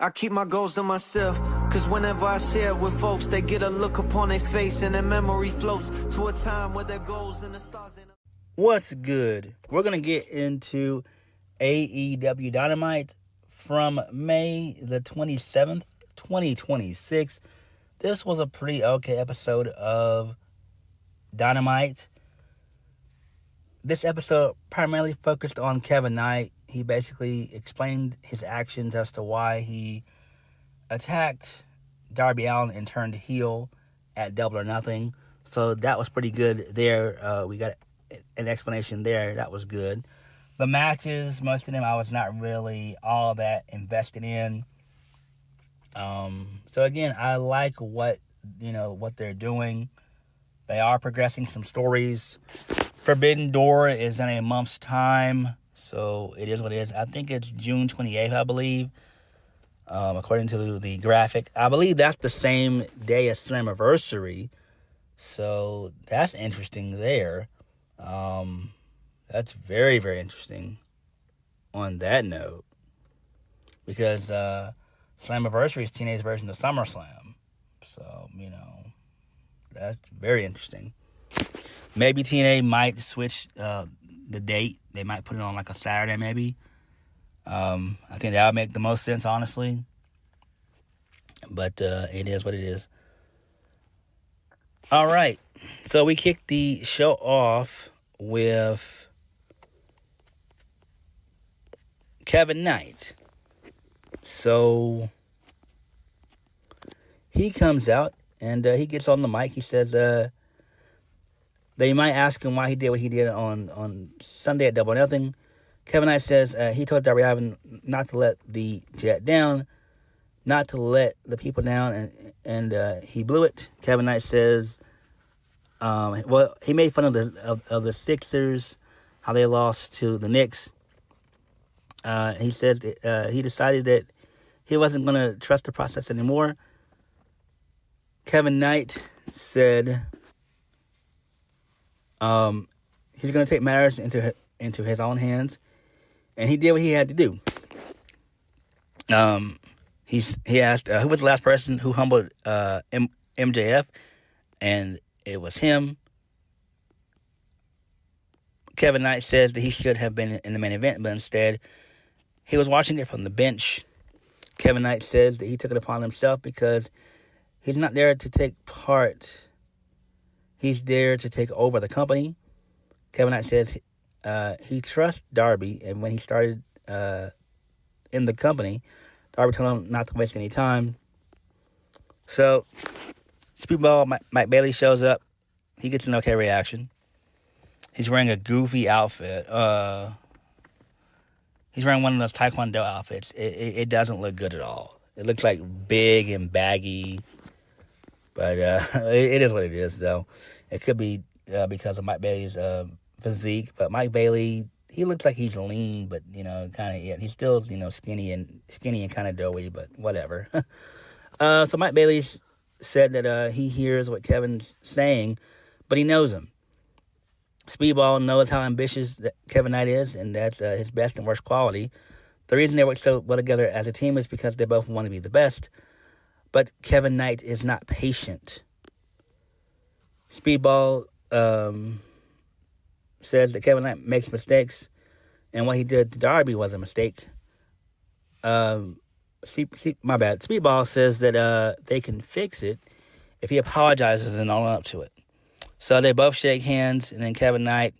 I keep my goals to myself, cause whenever I share it with folks, they get a look upon their face and their memory floats to a time where their goals and the stars. What's good? We're going to get into AEW Dynamite from May the 27th, 2026. This was a pretty okay episode of Dynamite. This episode primarily focused on Kevin Knight. He basically explained his actions as to why he attacked Darby Allin and turned heel at Double or Nothing. So that was pretty good there. We got an explanation there. That was good. The matches, most of them I was not really all that invested in. So again, I like what they're doing. They are progressing some stories. Forbidden Door is in a month's time, so it is what it is. I think it's June 28th, I believe, according to the graphic. I believe that's the same day as Slammiversary, so that's interesting there. That's very, very interesting on that note, because Slammiversary is teenage version of SummerSlam, so, that's very interesting. Maybe TNA might switch the date. They might put it on like a Saturday, maybe. I think that would make the most sense, honestly. But it is what it is. All right. So we kicked the show off with Kevin Knight. So he comes out and he gets on the mic. He says, they might ask him why he did what he did on Sunday at Double or Nothing. Kevin Knight says he told Darby Allin not to let the Jet down, not to let the people down, and he blew it. Kevin Knight says, he made fun of the Sixers, how they lost to the Knicks. He says he decided that he wasn't going to trust the process anymore. Kevin Knight said he's going to take matters into his own hands, and he did what he had to do. He asked who was the last person who humbled MJF, and it was him. Kevin Knight says that he should have been in the main event, but instead he was watching it from the bench. Kevin Knight says that he took it upon himself because he's not there to take part. He's there to take over the company. Kevin Knight says he trusts Darby, and when he started in the company, Darby told him not to waste any time. So, Speedball Mike Bailey shows up. He gets an okay reaction. He's wearing a goofy outfit. He's wearing one of those Taekwondo outfits. It doesn't look good at all. It looks like big and baggy. But it is what it is, though. It could be because of Mike Bailey's physique. But Mike Bailey, he looks like he's lean, but, kind of, yeah, he's still, skinny and kind of doughy, but whatever. So Mike Bailey said that he hears what Kevin's saying, but he knows him. Speedball knows how ambitious that Kevin Knight is, and that's his best and worst quality. The reason they work so well together as a team is because they both want to be the best. But Kevin Knight is not patient. Speedball says that Kevin Knight makes mistakes, and what he did to Darby was a mistake. My bad. Speedball says that they can fix it if he apologizes and own up to it. So they both shake hands, and then Kevin Knight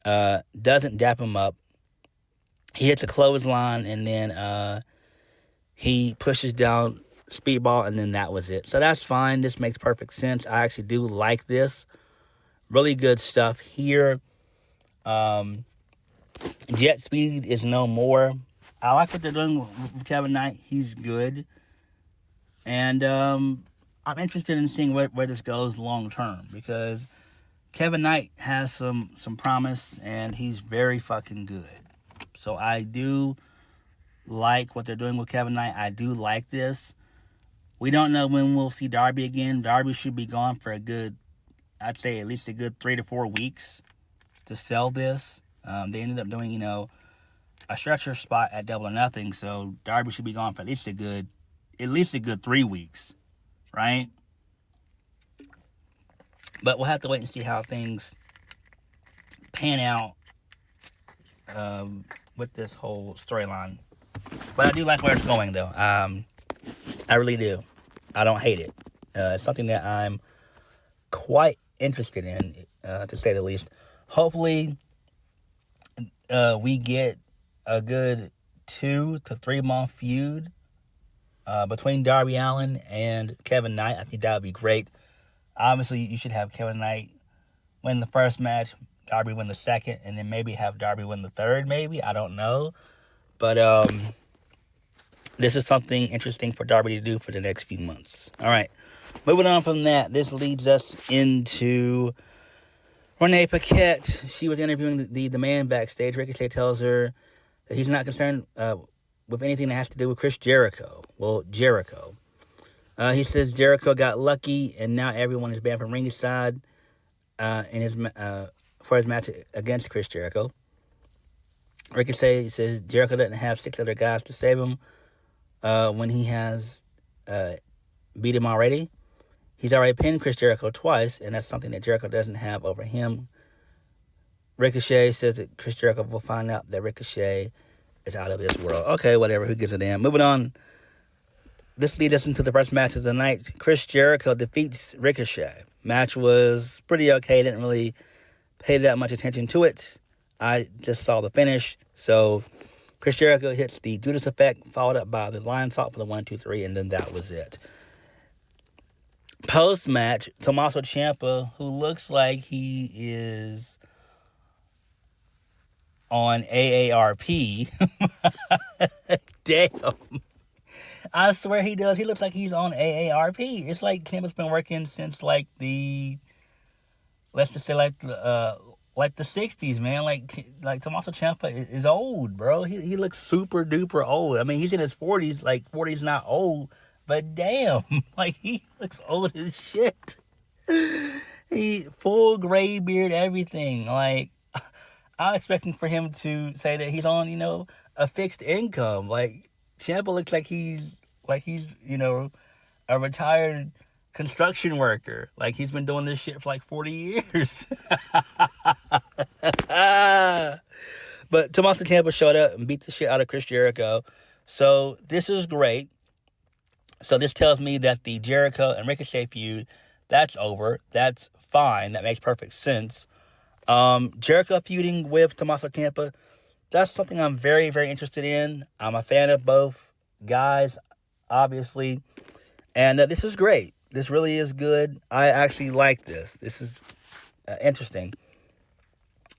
doesn't dap him up. He hits a clothesline, and then he pushes down Speedball, and then that was it. So that's fine. This makes perfect sense. I actually do like this. Really good stuff here. Jet Speed is no more. I like what they're doing with Kevin Knight. He's good. And I'm interested in seeing where this goes long term, because Kevin Knight has some promise, and he's very fucking good. So I do like what they're doing with Kevin Knight. I do like this. We don't know when we'll see Darby again. Darby should be gone for I'd say at least a good 3 to 4 weeks to sell this. They ended up doing, a stretcher spot at Double or Nothing, so Darby should be gone for at least a good 3 weeks, right? But we'll have to wait and see how things pan out with this whole storyline. But I do like where it's going, though. I really do. I don't hate it. It's something that I'm quite interested in, to say the least. Hopefully, we get a good 2 to 3 month feud between Darby Allin and Kevin Knight. I think that would be great. Obviously, you should have Kevin Knight win the first match, Darby win the second, and then maybe have Darby win the third, maybe. I don't know. But this is something interesting for Darby to do for the next few months. All right. Moving on from that, this leads us into Renee Paquette. She was interviewing the man backstage. Ricochet tells her that he's not concerned with anything that has to do with Chris Jericho. Well, Jericho. He says Jericho got lucky, and now everyone is banned from ringside for his match against Chris Jericho. Ricochet says Jericho doesn't have 6 other guys to save him when he has beat him already. He's already pinned Chris Jericho twice, and that's something that Jericho doesn't have over him. Ricochet says that Chris Jericho will find out that Ricochet is out of this world. Okay, whatever. Who gives a damn? Moving on. This leads us into the first match of the night. Chris Jericho defeats Ricochet. Match was pretty okay. Didn't really pay that much attention to it. I just saw the finish. So Chris Jericho hits the Judas effect, followed up by the Lion Salt for the 1, 2, 3, and then that was it. Post-match, Tommaso Ciampa, who looks like he is on AARP. Damn. I swear he does. He looks like he's on AARP. It's like Ciampa's been working since like let's just say like the 60s, man. Like Tommaso Ciampa is old, bro. He looks super duper old. I mean, he's in his 40s. Like 40's not old, but damn, like he looks old as shit. He full gray beard, everything. Like I'm expecting for him to say that he's on, a fixed income. Like Ciampa looks like he's a retired construction worker. Like he's been doing this shit for like 40 years. But Tommaso Ciampa showed up and beat the shit out of Chris Jericho. So this is great. So this tells me that the Jericho and Ricochet feud, that's over. That's fine. That makes perfect sense. Jericho feuding with Tommaso Ciampa, that's something I'm very, very interested in. I'm a fan of both guys, obviously. And this is great. This really is good. I actually like this. This is interesting.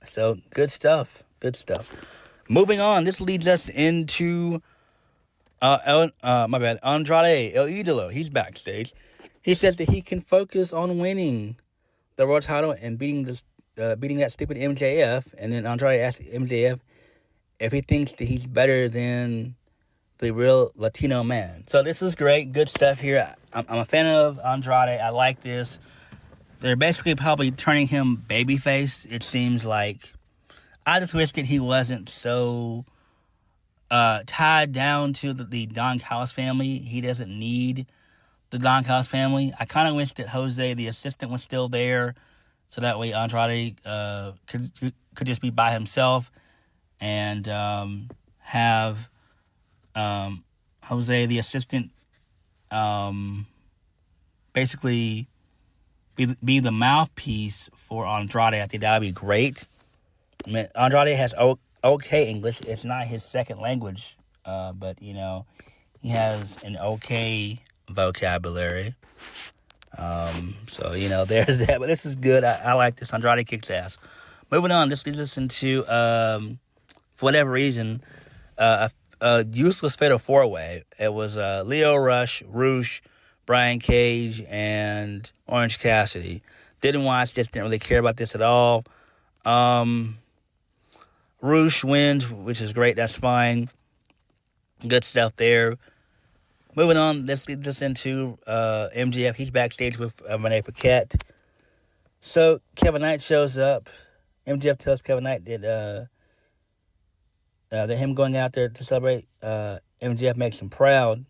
So, good stuff. Good stuff. Moving on, this leads us into Andrade El Idolo. He's backstage. He says that he can focus on winning the world title and beating that stupid MJF. And then Andrade asked MJF if he thinks that he's better than the real Latino man. So this is great. Good stuff here. I'm a fan of Andrade. I like this. They're basically probably turning him babyface, it seems like. I just wish that he wasn't so tied down to the Don Callis family. He doesn't need the Don Callis family. I kind of wish that Jose, the assistant, was still there, so that way Andrade could just be by himself and have Jose, the assistant, basically be the mouthpiece for Andrade. I think that would be great. I mean, Andrade has okay English. It's not his second language, but, he has an okay vocabulary. So, there's that. But this is good. I like this. Andrade kicks ass. Moving on, this leads us into, for whatever reason, a useless fatal four-way. It was Leo Rush, Roosh, Brian Cage, and Orange Cassidy. Didn't watch this, didn't really care about this at all. Roosh wins, which is great, that's fine. Good stuff there. Moving on, let's lead this into MJF. He's backstage with Renee Paquette. So Kevin Knight shows up. MJF tells Kevin Knight that that him going out there to celebrate MJF makes him proud.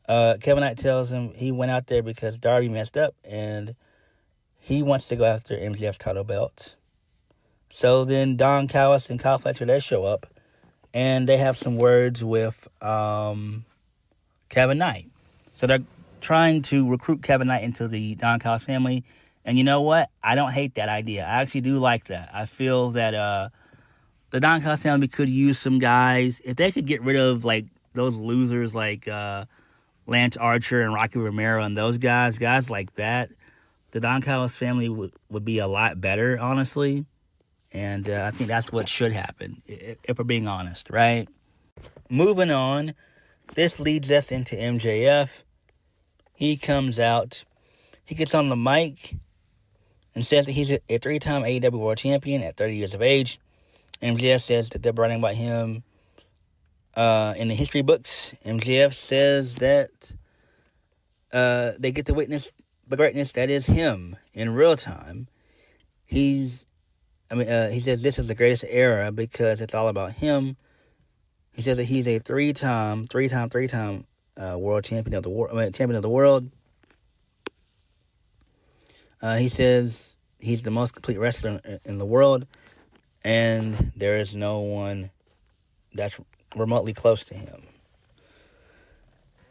Kevin Knight tells him he went out there because Darby messed up and he wants to go after MJF's title belt. So then Don Callis and Kyle Fletcher, they show up and they have some words with Kevin Knight. So they're trying to recruit Kevin Knight into the Don Callis family. And you know what? I don't hate that idea. I actually do like that. I feel that the Don Callis family could use some guys. If they could get rid of like those losers like Lance Archer and Rocky Romero and those guys like that, the Don Callis family would be a lot better, honestly. And I think that's what should happen, if we're being honest, right? Moving on, this leads us into MJF. He comes out, he gets on the mic and says that he's a 3-time AEW World Champion at 30 years of age. MJF says that they're writing about him in the history books. MJF says that they get to witness the greatness that is him in real time. He says this is the greatest era because it's all about him. He says that he's a three-time world champion of the world. Champion of the world. He says he's the most complete wrestler in the world, and there is no one that's remotely close to him.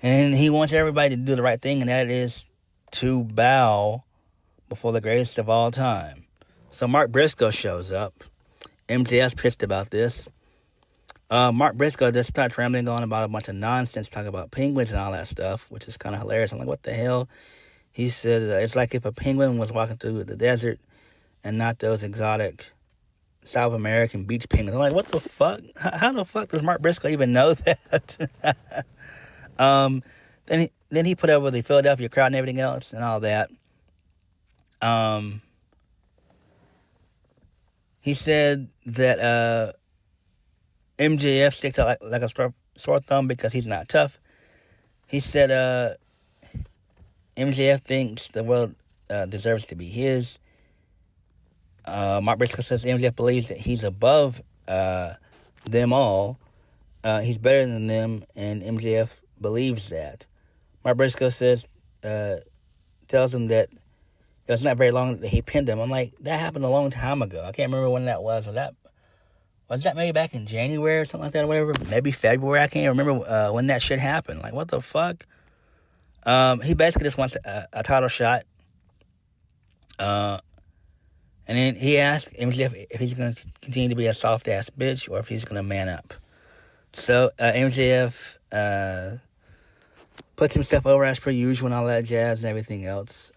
And he wants everybody to do the right thing, and that is to bow before the greatest of all time. So Mark Briscoe shows up. MJF's pissed about this. Mark Briscoe just starts rambling on about a bunch of nonsense, talking about penguins and all that stuff, which is kind of hilarious. I'm like, what the hell? He said, it's like if a penguin was walking through the desert and not those exotic South American beach penguins. I'm like, what the fuck? How the fuck does Mark Briscoe even know that? Then he put over the Philadelphia crowd and everything else and all that. He said that MJF sticks out like a sore thumb because he's not tough. He said MJF thinks the world deserves to be his. Mark Briscoe says MJF believes that he's above them all. He's better than them, and MJF believes that. Mark Briscoe says, tells him that it was not very long that he pinned him. I'm like, that happened a long time ago. I can't remember when that was. Was that maybe back in January or something like that or whatever? Maybe February. I can't remember when that shit happened. Like, what the fuck? He basically just wants a title shot. And then he asked MJF if he's going to continue to be a soft-ass bitch or if he's going to man up. So MJF puts himself over as per usual and all that jazz and everything else.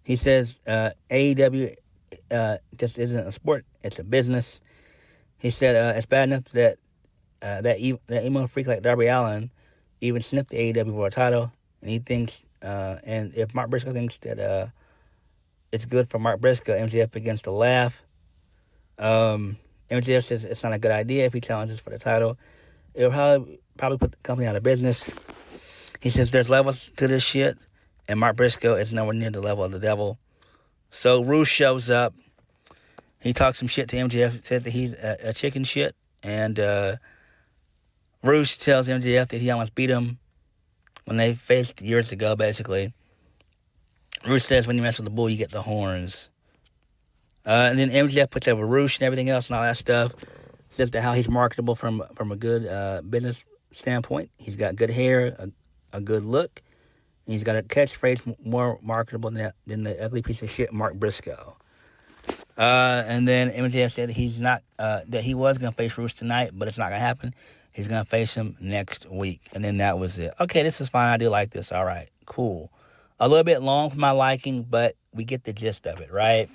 He says AEW just isn't a sport, it's a business. He said it's bad enough that that emo freak like Darby Allin even sniffed the AEW World title, and he thinks, and if Mark Briscoe thinks that it's good for Mark Briscoe, MJF begins to laugh. MJF says it's not a good idea if he challenges for the title. It'll probably put the company out of business. He says there's levels to this shit, and Mark Briscoe is nowhere near the level of the devil. So Rush shows up. He talks some shit to MJF, says that he's a chicken shit, and Rush tells MJF that he almost beat him when they faced years ago, basically. Rush says when you mess with the bull, you get the horns. And then MJF puts over Rush and everything else and all that stuff. Says that how he's marketable from a good business standpoint. He's got good hair, a good look. And he's got a catchphrase more marketable than the ugly piece of shit Mark Briscoe. And then MJF said that he was going to face Rush tonight, but it's not going to happen. He's going to face him next week. And then that was it. Okay, this is fine. I do like this. All right, cool. A little bit long for my liking, but we get the gist of it, right?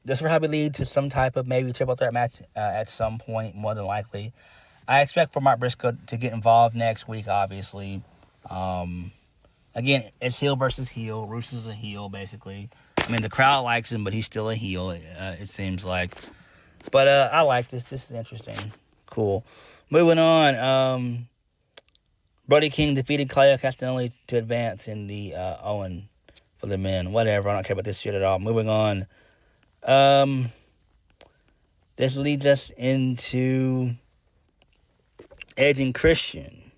This will probably lead to some type of maybe triple threat match at some point, more than likely. I expect for Mark Briscoe to get involved next week, obviously. Again, it's heel versus heel. Rush is a heel, basically. I mean, the crowd likes him, but he's still a heel, it seems like. But I like this. This is interesting. Cool. Moving on. Brody King defeated Claudio Castagnoli to advance in the Owen for the men. Whatever. I don't care about this shit at all. Moving on. this leads us into Edge and Christian.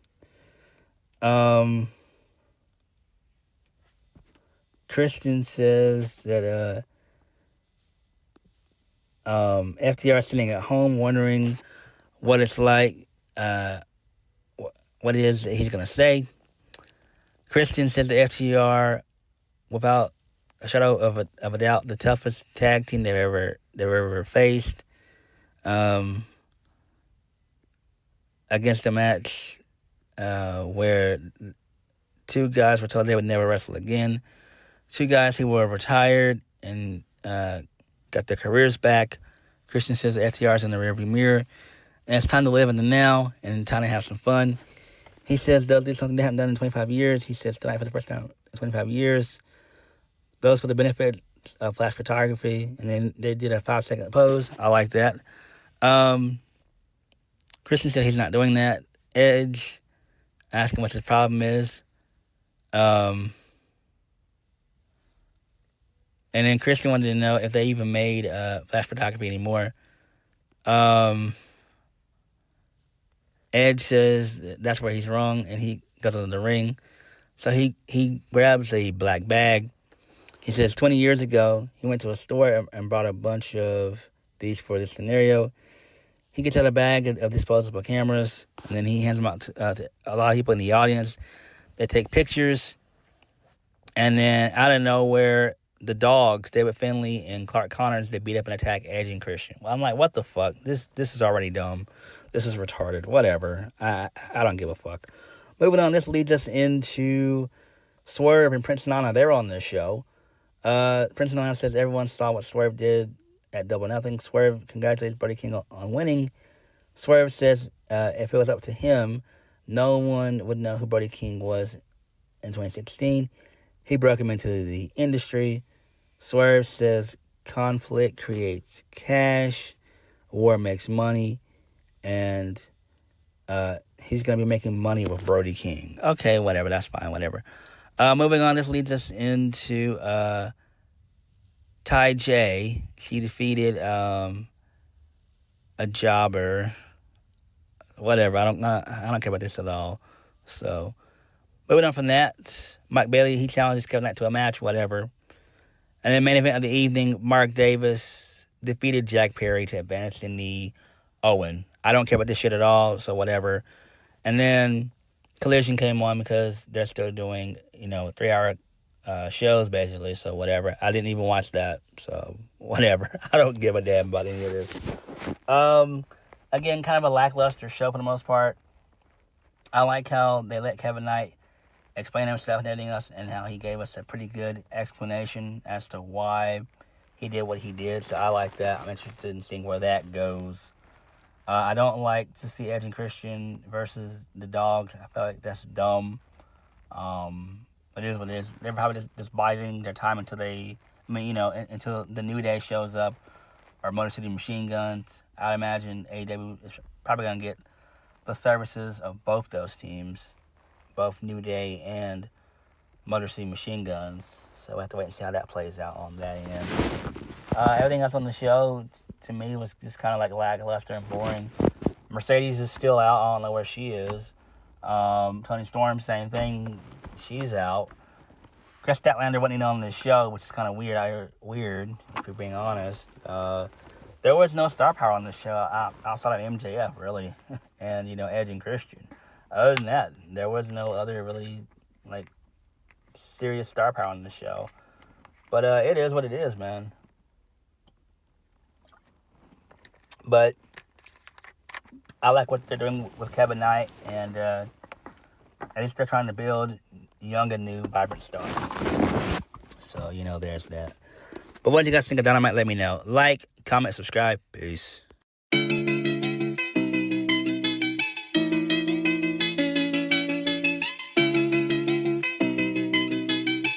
Christian says that FTR is sitting at home wondering what it's like, what it is that he's going to say. Christian says that FTR, without a shadow of a doubt, the toughest tag team they've ever faced. Against a match where two guys were told they would never wrestle again. Two guys who were retired and got their careers back. Christian says the FTR is in the rearview mirror, and it's time to live in the now and time to have some fun. He says they'll do something they haven't done in 25 years. He says tonight for the first time in 25 years. Those for the benefit of flash photography, and then they did a 5-second pose. I like that. Christian said he's not doing that. Edge asked him what his problem is. And then Christian wanted to know if they even made flash photography anymore. Edge says that's where he's wrong, and he goes into the ring. So he grabs a black bag. He says 20 years ago, he went to a store and bought a bunch of these for this scenario. He gets out a bag of disposable cameras, and then he hands them out to a lot of people in the audience. They take pictures, and then out of nowhere, the dogs, David Finlay and Clark Connors, they beat up and attack Edge and Christian. Well, I'm like, what the fuck? This is already dumb. This is retarded. Whatever. I don't give a fuck. Moving on, this leads us into Swerve and Prince Nana. They're on this show. Prince Nana says everyone saw what Swerve did at Double Nothing. Swerve congratulates Brody King on winning. Swerve says if it was up to him, no one would know who Brody King was in 2016. He broke him into the industry. Swerve says conflict creates cash, war makes money, and he's going to be making money with Brody King. Okay, whatever, that's fine, whatever. Moving on, this leads us into Ty J. She defeated a jobber. Whatever, I don't care about this at all. So, moving on from that, Mike Bailey, he challenges Kevin Knight to a match, whatever. And then main event of the evening, Mark Davis defeated Jack Perry to advance in the Owen. I don't care about this shit at all, so whatever. And then Collision came on because they're still doing, 3-hour shows, basically, so whatever. I didn't even watch that, so whatever. I don't give a damn about any of this. Again, kind of a lackluster show for the most part. I like how they let Kevin Knight explain himself and everything else, and how he gave us a pretty good explanation as to why he did what he did, so I like that. I'm interested in seeing where that goes. I don't like to see Edge and Christian versus the Dogs. I feel like that's dumb. It is what it is. They're probably just biding their time until until the New Day shows up, or Motor City Machine Guns. I imagine AEW is probably going to get the services of both those teams, both New Day and Motor City Machine Guns. So we have to wait and see how that plays out on that end. Everything else on the show, to me, was just kind of like lackluster and boring. Mercedes is still out. I don't know where she is. Toni Storm, same thing. She's out. Chris Statlander wasn't even on the show, which is kind of weird, if you're being honest. There was no star power on the show outside of MJF, really, and, Edge and Christian. Other than that, there was no other really, serious star power on the show. But it is what it is, man. But I like what they're doing with Kevin Knight, and at least they're trying to build young and new, vibrant stars. So, there's that. But what do you guys think of Dynamite? Let me know. Like, comment, subscribe. Peace.